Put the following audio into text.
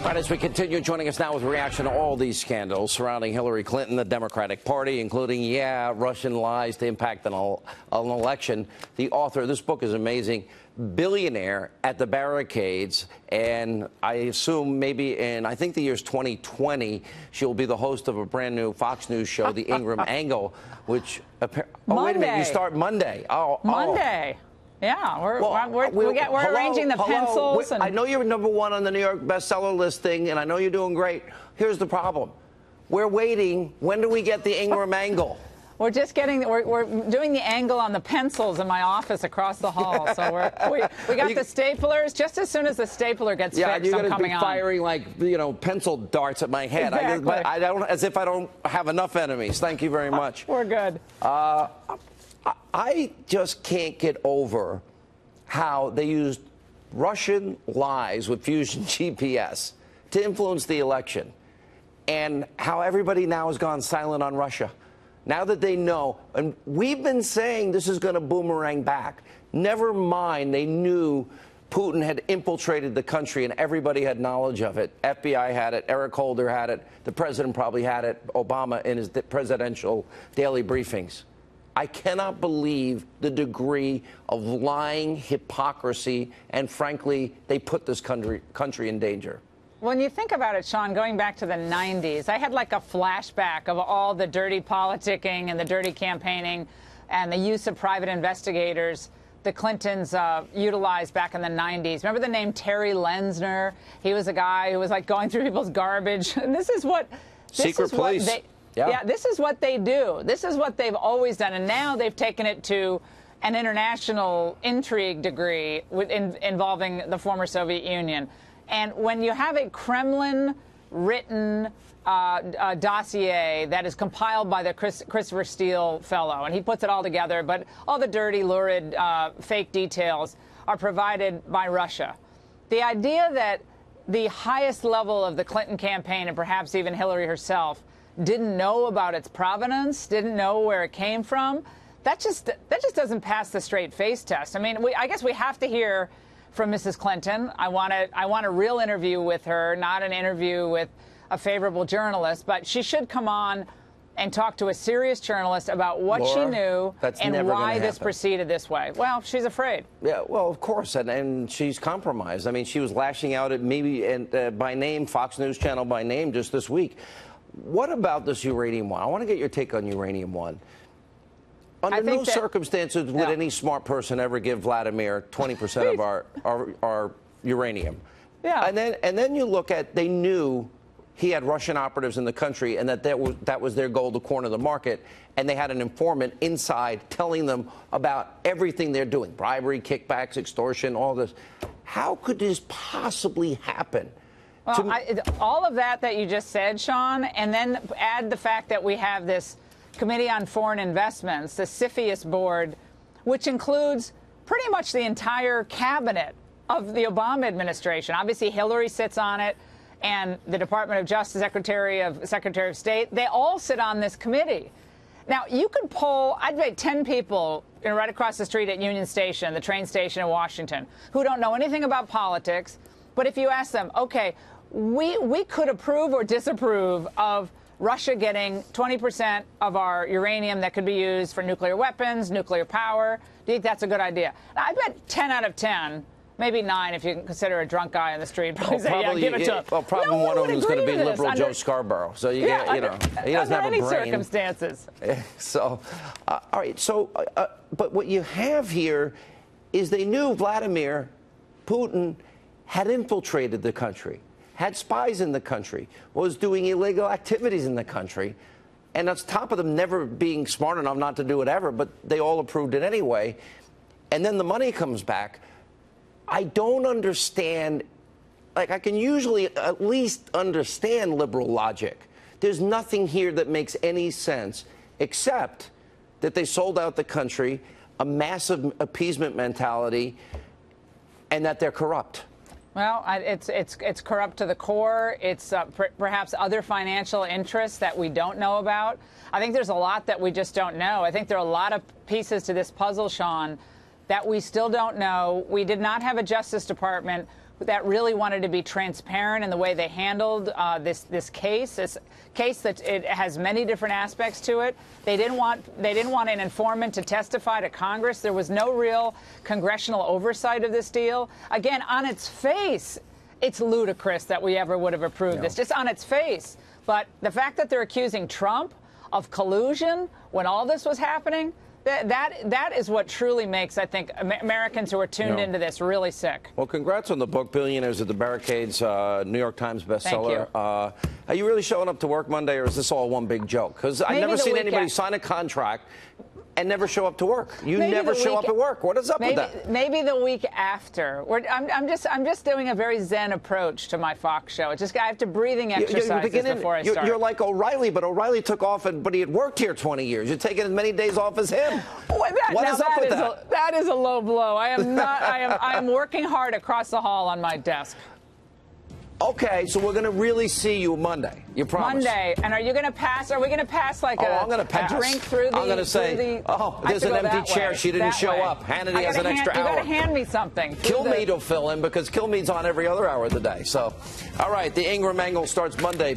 Right, as we continue, joining us now with reaction to all these scandals surrounding Hillary Clinton, the Democratic Party, including, Russian lies to impact an election. The author of this book is amazing, billionaire at the barricades, and I assume maybe I think the year's 2020, she'll be the host of a brand new Fox News show, the Ingraham Angle, which, wait a minute, you start Monday. Monday. Yeah, we're arranging the pencils. I know you're #1 on the New York bestseller listing, and I know you're doing great. Here's the problem. We're waiting. When do we get the Ingraham Angle? We're doing the angle on the pencils in my office across the hall. So we got the staplers. Just as soon as the stapler gets fixed, I'm coming on. You're going to be firing pencil darts at my head. Exactly. I don't, as if I don't have enough enemies. Thank you very much. We're good. I just can't get over how they used Russian lies with Fusion GPS to influence the election, and how everybody now has gone silent on Russia. Now that they know, and we've been saying this is going to boomerang back. Never mind, they knew Putin had infiltrated the country and everybody had knowledge of it. FBI had it, Eric Holder had it, the president probably had it, Obama in his presidential daily briefings. I cannot believe the degree of lying, hypocrisy, and frankly, they put this country in danger. When you think about it, Sean, going back to the 90s, I had like a flashback of all the dirty politicking and the dirty campaigning and the use of private investigators the Clintons utilized back in the 90s. Remember the name Terry Lenzner? He was a guy who was like going through people's garbage. And this is what... Secret police. Yeah, this is what they do. This is what they've always done. And now they've taken it to an international intrigue degree involving the former Soviet Union. And when you have a Kremlin-written dossier that is compiled by the Christopher Steele fellow, and he puts it all together, but all the dirty, lurid, fake details are provided by Russia. The idea that the highest level of the Clinton campaign, and perhaps even Hillary herself, didn't know about its provenance, didn't know where it came from, that just doesn't pass the straight face test. I mean, I guess we have to hear from Mrs. Clinton. I want a real interview with her, not an interview with a favorable journalist, but she should come on and talk to a serious journalist about what she knew and why this proceeded this way. Well, she's afraid. Yeah, well, of course, and she's compromised. I mean, she was lashing out at me by name, Fox News Channel by name, just this week. What about this uranium one? I want to get your take on uranium one. Under no circumstances would any smart person ever give Vladimir 20% of our uranium. Yeah. And then you look at, they knew he had Russian operatives in the country and that was their goal to corner the market, and they had an informant inside telling them about everything they're doing, bribery, kickbacks, extortion, all this. How could this possibly happen? Well, all of that you just said, Sean, and then add the fact that we have this Committee on Foreign Investments, the CFIUS board, which includes pretty much the entire cabinet of the Obama administration. Obviously, Hillary sits on it, and the Department of Justice, Secretary of State, they all sit on this committee. Now, you could poll, I'd bet 10 people right across the street at Union Station, the train station in Washington, who don't know anything about politics. But if you ask them, OK, we could approve or disapprove of Russia getting 20% of our uranium that could be used for nuclear weapons, nuclear power. Do you think that's a good idea? Now, I bet 10 out of 10, maybe 9 if you can consider a drunk guy on the street, probably say, yeah, give it to him. Well, probably one of them is going to be liberal Joe Scarborough. So, he doesn't have a brain. Under any circumstances. So, all right. So, but what you have here is they knew Vladimir Putin had infiltrated the country, had spies in the country, was doing illegal activities in the country, and on top of them never being smart enough not to do whatever, but they all approved it anyway. And then the money comes back. I don't understand. Like, I can usually at least understand liberal logic. There's nothing here that makes any sense except that they sold out the country, a massive appeasement mentality, and that they're corrupt. Well, it's corrupt to the core. It's perhaps other financial interests that we don't know about. I think there's a lot that we just don't know. I think there are a lot of pieces to this puzzle, Sean, that we still don't know. We did not have a Justice Department that really wanted to be transparent in the way they handled this case that it has many different aspects to it. They didn't want an informant to testify to Congress. There was no real congressional oversight of this deal. Again, on its face, it's ludicrous that we ever would have approved this, just on its face. But the fact that they're accusing Trump of collusion when all this was happening, that is what truly makes, I think, Americans who are tuned into this really sick. Well, congrats on the book, Billionaires at the Barricades, New York Times bestseller. Thank you. Are you really showing up to work Monday, or is this all one big joke? Because I've never seen anybody sign a contract and never show up to work. You never show up at work. What is up with that? Maybe the week after. I'm just doing a very zen approach to my Fox show. It's just I have to breathing exercises before I start. You're like O'Reilly, but O'Reilly took off, but he had worked here 20 years. You're taking as many days off as him. What is up with that? That is a low blow. I am not. I am working hard across the hall on my desk. Okay, so we're going to really see you Monday. You promise? Monday. And are you going to pass? Are we going to pass like I'm gonna pass. A drink through the... I'm going to say, there's an empty chair. She didn't show up. Hannity has an extra hour. You got to hand me something. Kilmeade will fill in because Kilmeade's on every other hour of the day. So, all right, the Ingraham Angle starts Monday.